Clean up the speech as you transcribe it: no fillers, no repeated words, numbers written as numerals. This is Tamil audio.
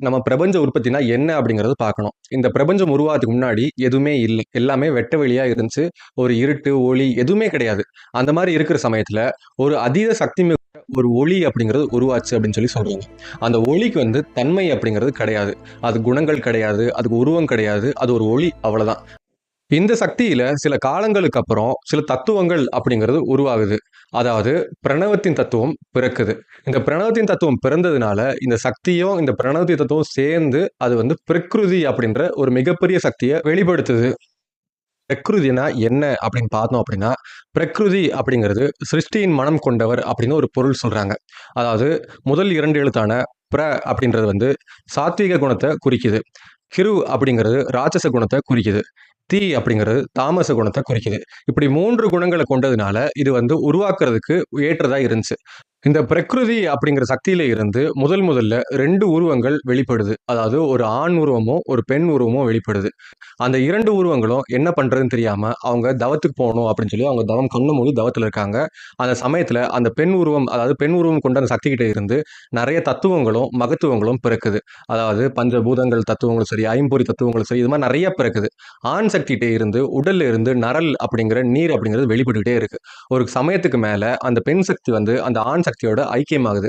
நம்ம பிரபஞ்ச உற்பத்தினா என்ன அப்படிங்கிறது பார்க்கணும். இந்த பிரபஞ்சம் உருவாகிறதுக்கு முன்னாடி எதுவுமே இல்ல. எல்லாமே வெட்ட வெளியா இருந்துச்சு. ஒரு இருட்டு, ஒளி எதுவுமே கிடையாது. அந்த மாரி இருக்கிற சமயத்துல, ஒரு அதீத சக்தி மிக்க ஒரு ஒளி அப்படிங்கிறது உருவாச்சு அப்படின்னு சொல்றாங்க. அந்த ஒளிக்கு வந்து தன்மை அப்படிங்கிறது கிடையாது. அது குணங்கள் கிடையாது. அதுக்கு உருவம் கிடையாது. அது ஒரு ஒளி அவ்வளவுதான். இந்த சக்தியில சில காலங்களுக்கு அப்புறம் சில தத்துவங்கள் அப்படிங்கிறது உருவாகுது. அதாவது பிரணவத்தின் தத்துவம் பிறக்குது. இந்த பிரணவத்தின் தத்துவம் பிறந்ததுனால, இந்த சக்தியும், இந்த பிரணவத்தின் தத்துவம் சேர்ந்து அது வந்து பிரக்ருதி அப்படின்ற ஒரு மிகப்பெரிய சக்திய வெளிப்படுத்துது. பிரக்ருதினா என்ன அப்படின்னு பார்த்தோம் அப்படின்னா, பிரக்ருதி அப்படிங்கிறது சிருஷ்டியின் மனம் கொண்டவர் அப்படின்னு ஒரு பொருள் சொல்றாங்க. அதாவது முதல் 2 எழுத்தான அப்படின்றது வந்து சாத்வீக குணத்த குறிக்குது. கிரு அப்படிங்கிறது ராட்சச குணத்த குறிக்குது. தீ அப்படிங்கிறது தாமச குணத்த குறிக்குது. இப்படி 3 குணங்கள கொண்டதுனால, இது வந்து உருவாக்குறதுக்கு ஏற்றதா இருந்துச்சு. இந்த பிரக்ருதி அப்படிங்கிற சக்தியில இருந்து முதல்ல 2 உருவங்கள் வெளிப்படுது. அதாவது ஒரு ஆண் உருவமும், ஒரு பெண் உருவமும் வெளிப்படுது. அந்த 2 உருவங்களும் என்ன பண்றதுன்னு தெரியாம, அவங்க தவத்துக்கு போணும் அப்படின்னு சொல்லி அவங்க தவம் கண்ண மூடி தவத்துல இருக்காங்க. அந்த சமயத்துல அந்த பெண் உருவம், அதாவது பெண் உருவம் கொண்ட அந்த சக்தி கிட்ட இருந்து நெறைய தத்துவங்களும், மகத்துவங்களும் பிறக்குது. அதாவது பஞ்சபூதங்கள் தத்துவங்களும் சரி, ஐம்பொறி தத்துவங்களும் சரி, இது மாரி நெறைய பிறக்குது. ஆண் சக்திட்ட இருந்து, உடல்ல இருந்து நரல் அப்படிங்கிற நீர் அப்படிங்கிறது வெளிப்பட்டுக்கிட்டே இருக்கு. ஒரு சமயத்துக்கு மேல அந்த பெண் சக்தி வந்து அந்த ஆண் சக்தியோட ஐக்கியமாகுது.